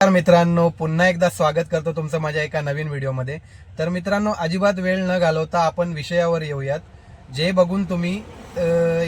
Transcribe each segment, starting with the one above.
मित्रांनो, पुन्हा एकदा स्वागत करतो तुमचं माझ्या एका नवीन व्हिडिओमध्ये. तर मित्रांनो, अजिबात वेळ न घालवता आपण विषयावर येऊयात. जे बघून तुम्ही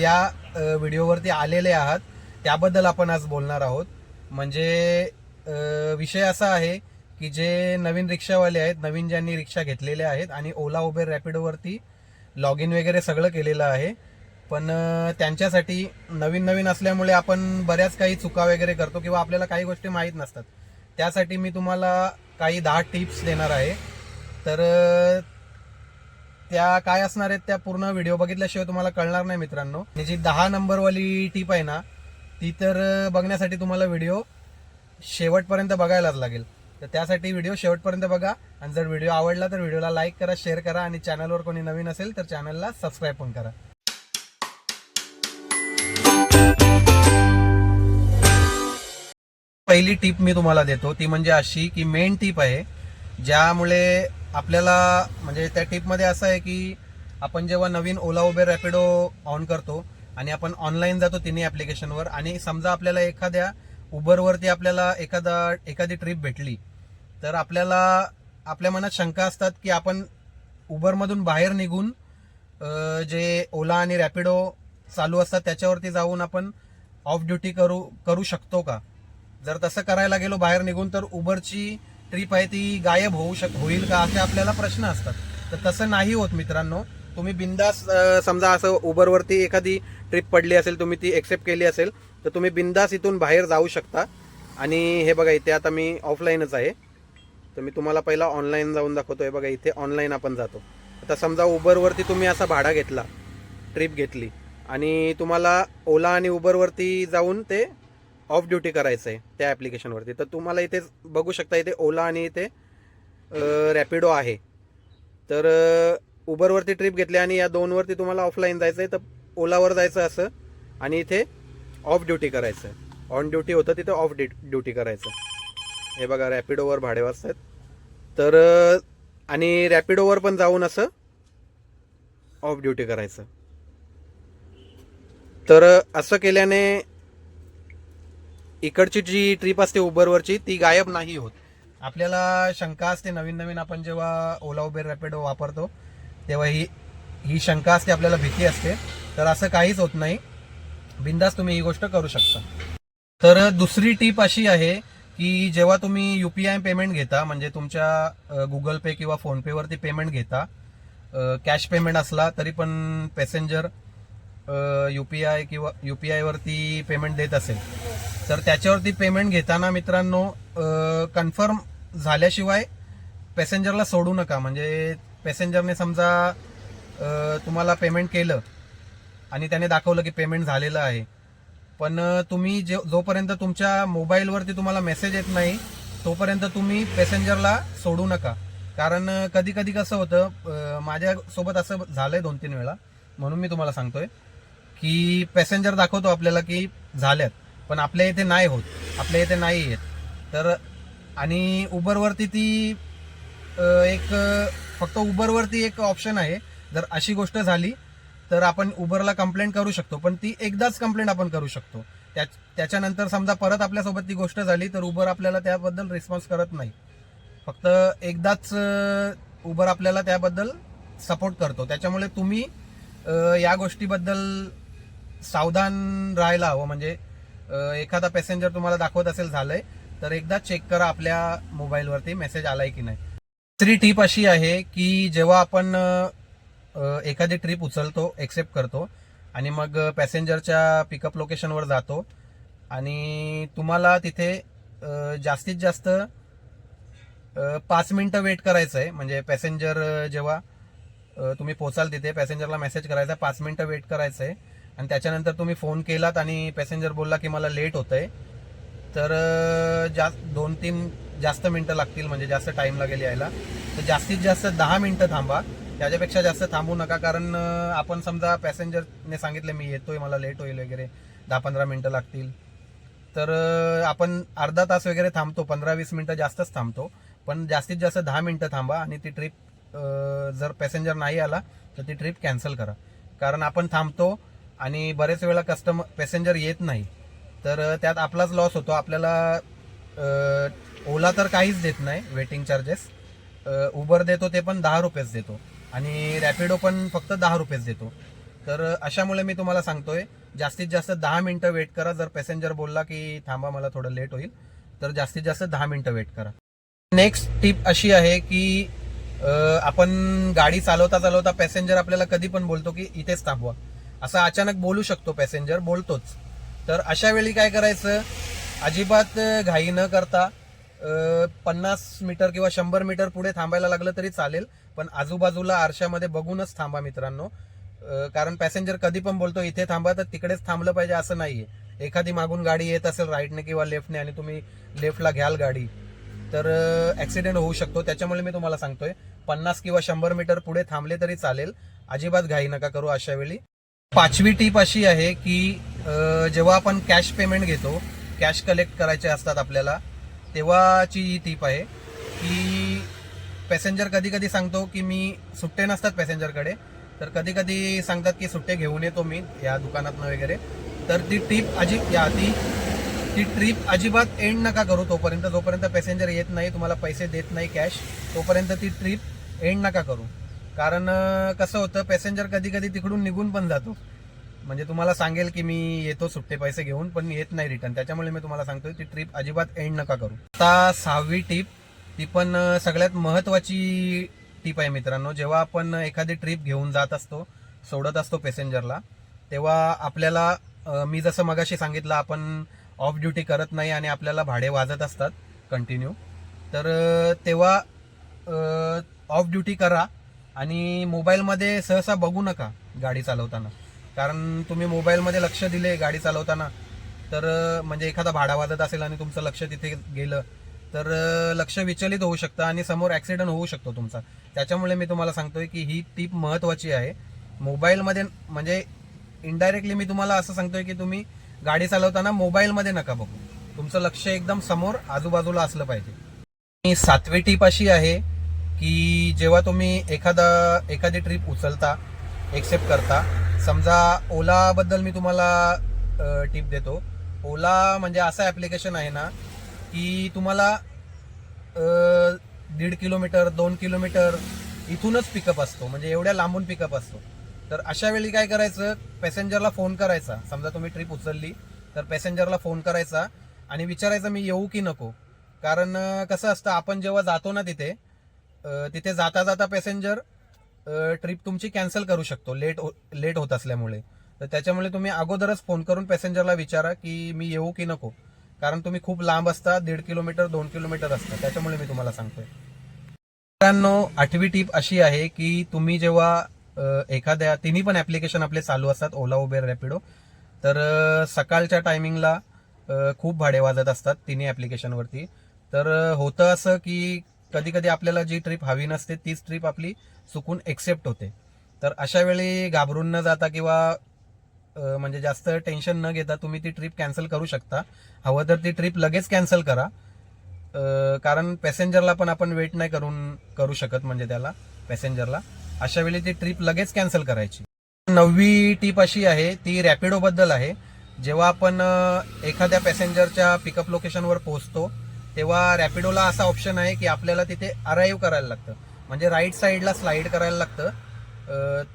या व्हिडिओवरती आलेले आहात त्याबद्दल आपण आज बोलणार आहोत. म्हणजे विषय असा आहे की जे नवीन रिक्षावाले आहेत, नवीन ज्यांनी रिक्षा घेतलेल्या आहेत आणि ओला उबेर रॅपिडोवरती लॉग इन वगैरे सगळं केलेलं आहे, पण त्यांच्यासाठी नवीन नवीन असल्यामुळे आपण बऱ्याच काही चुका वगैरे करतो किंवा आपल्याला काही गोष्टी माहीत नसतात. त्यासाठी मी तुम्हाला काही 10 टिप्स देणार आहे. तर त्या काय असणार आहेत त्या पूर्ण व्हिडिओ बघितल्याशिवाय तुम्हाला कळणार नाही मित्रांनो. आणि जी 10 नंबरवाली टिप आहे ना, ती तर बघण्यासाठी तुम्हाला व्हिडिओ शेवटपर्यंत बघायलाच लागेल. तर त्यासाठी व्हिडिओ शेवटपर्यंत बघा. आणि जर व्हिडिओ आवडला तर व्हिडिओला लाईक करा, शेअर करा आणि चॅनलवर कोणी नवीन असेल तर चॅनलला सबस्क्राईब पण करा. पहिली टीप मी तुम्हाला देतो ती म्हणजे अशी की मेन टीप आहे, ज्यामुळे आपल्याला म्हणजे त्या टीपमध्ये असं आहे की आपण जेव्हा नवीन ओला उबेर रॅपिडो ऑन करतो आणि आपण ऑनलाईन जातो तिन्ही ॲप्लिकेशनवर, आणि समजा आपल्याला एखाद्या उबरवरती आपल्याला एखादी ट्रिप भेटली, तर आपल्याला आपल्या मनात शंका असतात की आपण उबरमधून बाहेर निघून जे ओला आणि रॅपिडो चालू असतात त्याच्यावरती जाऊन आपण ऑफ ड्युटी करू शकतो का. जर तसं करायला गेलो बाहेर निघून तर उबरची ट्रिप आहे ती गायब होईल का, असे आपल्याला प्रश्न असतात. तर तसं नाही होत मित्रांनो. तुम्ही बिंदास समजा असं उबरवरती एखादी ट्रिप पडली असेल, तुम्ही ती एक्सेप्ट केली असेल, तर तुम्ही बिंदास इथून बाहेर जाऊ शकता. आणि हे बघा, इथे आता मी ऑफलाईनच आहे, तर मी तुम्हाला पहिला ऑनलाईन जाऊन दाखवतोय. बघा, इथे ऑनलाईन आपण जातो. आता समजा उबरवरती तुम्ही असा भाडा घेतला, ट्रिप घेतली आणि तुम्हाला ओला आणि उबरवरती जाऊन ते ऑफ ड्युटी करायचं आहे त्या ॲप्लिकेशनवरती, तर तुम्हाला इथे बघू शकता, इथे ओला आणि इथे रॅपिडो आहे. तर उबरवरती ट्रिप घेतली आणि या दोनवरती तुम्हाला ऑफलाईन जायचं आहे, तर ओलावर जायचं असं आणि इथे ऑफ ड्युटी करायचं आहे. ऑन ड्युटी होतं तिथे ऑफ ड्युटी करायचं. हे बघा, रॅपिडोवर भाडे वाजतात. तर आणि रॅपिडोवर पण जाऊन असं ऑफ ड्युटी करायचं. तर असं केल्याने इकडची जी ट्रिप असते उबरवरची ती गायब नाही होत. आपल्याला शंका असते, नवीन नवीन आपण जेव्हा ओला उबेर रॅपिडो वापरतो तेव्हा ही शंका असते, आपल्याला भीती असते. तर असं काहीच होत नाही, बिंदास तुम्ही ही गोष्ट करू शकता. तर दुसरी टीप अशी आहे की जेव्हा तुम्ही UPI पेमेंट घेता, म्हणजे तुमच्या गुगल पे किंवा फोनपेवरती पेमेंट घेता, कॅश पेमेंट असला तरी पण पॅसेंजर UPI किंवा UPI वरती पेमेंट देत असेल, तर त्याच्यावरती पेमेंट घेताना मित्रांनो कन्फर्म झाल्याशिवाय पॅसेंजरला सोडू नका. म्हणजे पॅसेंजरने समजा तुम्हाला पेमेंट केलं आणि त्याने दाखवलं की पेमेंट झालेलं आहे, पण तुम्ही जोपर्यंत तुमच्या मोबाईलवरती तुम्हाला मेसेज येत नाही तोपर्यंत तुम्ही पॅसेंजरला सोडू नका. कारण कधी कधी कसं होतं, माझ्यासोबत असं झालंय 2-3 वेळा, म्हणून मी तुम्हाला सांगतोय की पॅसेंजर दाखवतो आपल्याला की झाल्यात, पण आपल्या इथे नाही होत, आपल्या इथे नाही येत. तर आणि उबरवरती ती एक फक्त उबरवरती एक ऑप्शन आहे, जर अशी गोष्ट झाली तर आपण उबरला कंप्लेंट करू शकतो, पण ती एकदाच कंप्लेंट आपण करू शकतो. त्याच्यानंतर समजा परत आपल्यासोबत ती गोष्ट झाली तर उबर आपल्याला त्याबद्दल रिस्पॉन्स करत नाही. फक्त एकदाच उबर आपल्याला त्याबद्दल सपोर्ट करतो. त्याच्यामुळे तुम्ही या गोष्टीबद्दल सावधान राहायला हवं. म्हणजे एखादा पॅसेंजर तुम्हाला दाखवत असेल झालंय, तर एकदा चेक करा आपल्या मोबाईलवरती मेसेज आलाय की नाही. तिसरी टीप अशी आहे की जेव्हा आपण एखादी ट्रिप उचलतो, एक्सेप्ट करतो आणि मग पॅसेंजरच्या पिकअप लोकेशनवर जातो आणि तुम्हाला तिथे जास्तीत जास्त 5 मिनिटं वेट करायचं आहे. म्हणजे पॅसेंजर जेव्हा तुम्ही पोचाल तिथे पॅसेंजरला मेसेज करायचा, 5 मिनिटं वेट करायचं आहे. आणि त्याच्यानंतर तुम्ही फोन केलात आणि पॅसेंजर बोलला की मला लेट होतंय, तर 2-3 जास्त मिनिटं लागतील, म्हणजे जास्त टाइम लागेल यायला. तर जास्तीत जास्त 10 मिनिटं थांबा, त्याच्यापेक्षा जास्त थांबू नका. कारण आपण समजा पॅसेंजरने सांगितलं मी येतोय, मला लेट होईल वगैरे, 10-15 मिनिटं लागतील, तर आपण अर्धा तास वगैरे थांबतो, 15-20 मिनिटं जास्तच थांबतो. पण जास्तीत जास्त 10 मिनिटं थांबा आणि ती ट्रिप जर पॅसेंजर नाही आला तर ती ट्रिप कॅन्सल करा. कारण आपण थांबतो आणि बरेच वेळा पॅसेंजर येत नाही, तर त्यात आपलाच लॉस होतो. आपल्याला ओला तर काहीच देत नाही वेटिंग चार्जेस. उबर देतो ते पण 10 रुपयेच देतो आणि रॅपिडो पण फक्त 10 रुपयेच देतो. तर अशामुळे मी तुम्हाला सांगतोय जास्तीत जास्त 10 मिनिटं वेट करा. जर पॅसेंजर बोलला की थांबा मला थोडं लेट होईल तर जास्तीत जास्त 10 मिनिटं वेट करा. नेक्स्ट टिप अशी आहे की आपण गाडी चालवता चालवता पॅसेंजर आपल्याला कधी पण बोलतो की इथेच थांबवा, असं अचानक बोलू शकतो, पॅसेंजर बोलतोच. तर अशा वेळी काय करायचं, अजिबात घाई न करता 50 मीटर किंवा 100 मीटर पुढे थांबायला लागलं तरी चालेल, पण आजूबाजूला आरशामध्ये बघूनच थांबा मित्रांनो. कारण पॅसेंजर कधी पण बोलतो इथे थांबा तर तिकडेच थांबलं पाहिजे असं नाहीये. एखादी मागून गाडी येत असेल राईटने किंवा लेफ्टने आणि तुम्ही लेफ्टला घ्याल गाडी तर ऍक्सिडेंट होऊ शकतो. त्याच्यामुळे मी तुम्हाला सांगतोय 50 किंवा 100 मीटर पुढे थांबले तरी चालेल, अजिबात घाई नका करू अशा वेळी. 5वी टीप अशी आहे की जेव्हा आपण कॅश पेमेंट घेतो, कॅश कलेक्ट करायचे असतात आपल्याला, तेव्हाची ही टीप आहे की पॅसेंजर कधी कधी सांगतो की मी सुट्टे नसतात पॅसेंजरकडे, तर कधी कधी सांगतात की सुट्टे घेऊन येतो मी या दुकानातनं वगैरे. तर ती ट्रिप अजिबात एंड नका करू तोपर्यंत, जोपर्यंत पॅसेंजर येत नाही, तुम्हाला पैसे देत नाही कॅश, तोपर्यंत ती ट्रिप एंड नका करू. कारण कसं होतं, पॅसेंजर कधी कधी तिकडून निघून पण जातो, म्हणजे तुम्हाला सांगेल की मी येतो सुट्टे पैसे घेऊन, पण येत नाही रिटर्न. त्याच्यामुळे मी तुम्हाला सांगतोय ती ट्रिप अजिबात एंड नका करू. आता 6वी टीप, ती पण सगळ्यात महत्वाची टीप आहे मित्रांनो. जेव्हा आपण एखादी ट्रिप घेऊन जात असतो, सोडत असतो पॅसेंजरला, तेव्हा आपल्याला मी जसं मगाशी सांगितलं, आपण ऑफ ड्युटी करत नाही आणि आपल्याला भाडे वाजत असतात कंटिन्यू. तर तेव्हा ऑफ ड्युटी करा आणि मोबाईलमध्ये सहसा बघू नका गाडी चालवताना. कारण तुम्ही मोबाईलमध्ये लक्ष दिले गाडी चालवताना तर म्हणजे एखादा भाडा वाजत असेल आणि तुमचं लक्ष तिथे गेलं तर लक्ष विचलित होऊ शकतं आणि समोर ऍक्सिडेंट होऊ शकतो तुमचा. त्याच्यामुळे मी तुम्हाला सांगतोय की ही टीप महत्वाची आहे. मोबाईलमध्ये म्हणजे इनडायरेक्टली मी तुम्हाला असं सांगतोय की तुम्ही गाडी चालवताना मोबाईलमध्ये नका बघू, तुमचं लक्ष एकदम समोर आजूबाजूला असलं पाहिजे. आणि 7वी टीप अशी आहे की जेव्हा तुम्ही एखादी ट्रिप उचलता, एक्सेप्ट करता, समजा ओलाबद्दल मी तुम्हाला टीप देतो. ओला म्हणजे असं ऍप्लिकेशन आहे ना की तुम्हाला 1.5 किलोमीटर 2 किलोमीटर इथूनच पिकअप असतो, म्हणजे एवढ्या लांबून पिकअप असतो. तर अशा वेळी काय करायचं, पॅसेंजरला फोन करायचा. समजा तुम्ही ट्रिप उचलली तर पॅसेंजरला फोन करायचा आणि विचारायचं मी येऊ की नको. कारण कसं असतं, आपण जेव्हा जातो ना तिथे जाता जाता पॅसेंजर ट्रिप तुमची कॅन्सल करू शकतो लेट होत असल्यामुळे. तर त्याच्यामुळे तुम्ही अगोदरच फोन करून पॅसेंजरला विचारा की मी येऊ की नको, कारण तुम्ही खूप लांब असता, 1.5 किलोमीटर 2 किलोमीटर असतं. त्याच्यामुळे मी तुम्हाला सांगतोय. मित्रांनो, 8वी टीप अशी आहे की तुम्ही जेव्हा एखाद्या, तिन्ही पण ऍप्लिकेशन आपले चालू असतात, ओला, उबेर, रॅपिडो, तर सकाळच्या टायमिंगला खूप भाडे वाजत असतात तिन्ही ऍप्लिकेशनवरती. तर होतं असं की कधी कधी आपल्याला जी ट्रिप हवी नसते तीच ट्रिप आपली चुकून एक्सेप्ट होते. तर अशा वेळी घाबरून न जाता किंवा म्हणजे जास्त टेन्शन न घेता तुम्ही ती ट्रिप कॅन्सल करू शकता. हवं तर ती ट्रिप लगेच कॅन्सल करा, कारण पॅसेंजरला पण आपण वेट नाही करू शकत, म्हणजे त्याला पॅसेंजरला. अशा वेळी ती ट्रिप लगेच कॅन्सल करायची. 9वी टीप अशी आहे, ती रॅपिडो बद्दल आहे. जेव्हा आपण एखाद्या पॅसेंजरच्या पिकअप लोकेशनवर पोहोचतो तेव्हा रॅपिडोला असा ऑप्शन आहे की आपल्याला तिथे अराईव्ह करायला लागतं, म्हणजे राईट साईडला स्लाइड करायला लागतं.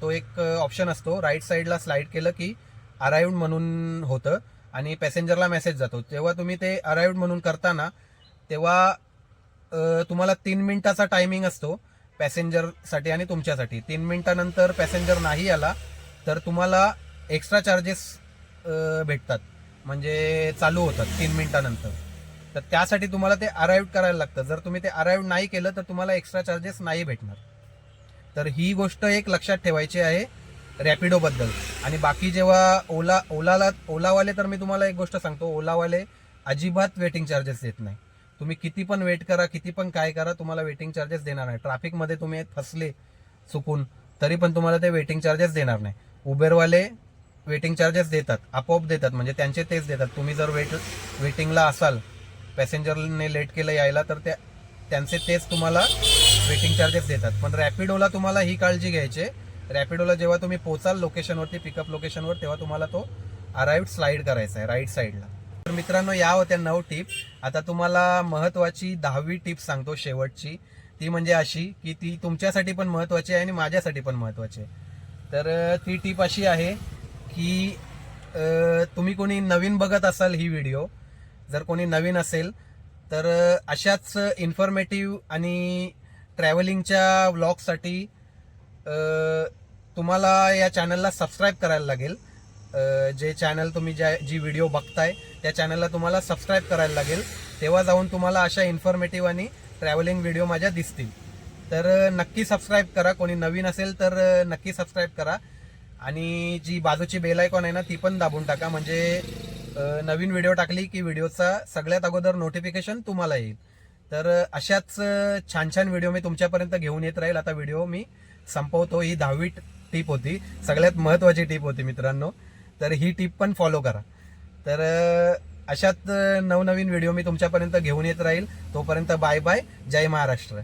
तो एक ऑप्शन असतो, राईट साईडला स्लाइड केलं की अराईव्ड म्हणून होतं आणि पॅसेंजरला मेसेज जातो. तेव्हा तुम्ही ते अराईव्ड म्हणून करताना तेव्हा तुम्हाला 3 मिनिटाचा टायमिंग असतो पॅसेंजरसाठी आणि तुमच्यासाठी. 3 मिनिटानंतर पॅसेंजर नाही आला तर तुम्हाला एक्स्ट्रा चार्जेस भेटतात, म्हणजे चालू होतात 3 मिनिटानंतर. तर त्यासाठी तुम्हाला ते अराईव्ह करायला लागतं. जर तुम्ही ते अराईव्ह नाही केलं तर तुम्हाला एक्स्ट्रा चार्जेस नाही भेटणार. तर ही गोष्ट एक लक्षात ठेवायची आहे रॅपिडो बद्दल. आणि बाकी जेव्हा ओलावाले, तर मी तुम्हाला एक गोष्ट सांगतो, ओलावाले अजिबात वेटिंग चार्जेस देत नाही. तुम्ही किती पण वेट करा, किती पण काय करा, तुम्हाला वेटिंग चार्जेस देणार नाही. ट्रॅफिकमध्ये तुम्ही फसले चुकून तरी पण तुम्हाला ते वेटिंग चार्जेस देणार नाही. उबेरवाले वेटिंग चार्जेस देतात, आपोआप देतात, म्हणजे त्यांचे तेच देतात. तुम्ही जर वेटिंगला असाल, पॅसेंजरने लेट केलं यायला, तर त्यांचे तेच तुम्हाला वेटिंग चार्जेस देतात. पण रॅपिडोला तुम्हाला ही काळजी घ्यायची. रॅपिडोला जेव्हा तुम्ही पोचाल लोकेशनवरती, पिकअप लोकेशनवर, तेव्हा तुम्हाला तो अराईव्ड स्लाइड करायचा आहे राईट साईडला. तर मित्रांनो, या होत्या 9 टिप. आता तुम्हाला महत्वाची 10वी टिप सांगतो, शेवटची. ती म्हणजे अशी की ती तुमच्यासाठी पण महत्वाची आहे आणि माझ्यासाठी पण महत्वाची आहे. तर ती टिप अशी आहे की तुम्ही कोणी नवीन बघत असाल ही व्हिडिओ, जर कोणी नवीन असेल तर अशाच इन्फॉर्मेटिव्ह आणि ट्रॅव्हलिंगच्या व्लॉगसाठी तुम्हाला या चॅनलला सबस्क्राईब करायला लागेल. जे चॅनल तुम्ही जी व्हिडिओ बघताय त्या चॅनलला तुम्हाला सबस्क्राईब करायला लागेल. तेव्हा जाऊन तुम्हाला अशा इन्फॉर्मेटिव्ह आणि ट्रॅव्हलिंग व्हिडिओ माझ्या दिसतील. तर नक्की सबस्क्राईब करा. कोणी नवीन असेल तर नक्की सबस्क्राईब करा. आणि जी बाजूची बेल आयकॉन आहे ना, ती पण दाबून टाका. म्हणजे नवीन व्हिडिओ टाकली की व्हिडिओचा सगळ्यात अगोदर नोटिफिकेशन तुम्हाला येईल. तर अशाच छान छान व्हिडिओ मी तुमच्यापर्यंत घेऊन येत राहील. आता व्हिडिओ मी संपवतो. ही 10वी टिप होती, सगळ्यात महत्वाची टिप होती मित्रांनो. तर ही टिप पण फॉलो करा. तर अशात नवनवीन व्हिडिओ मी तुमच्यापर्यंत घेऊन येत राहील. तोपर्यंत बाय बाय. जय महाराष्ट्र.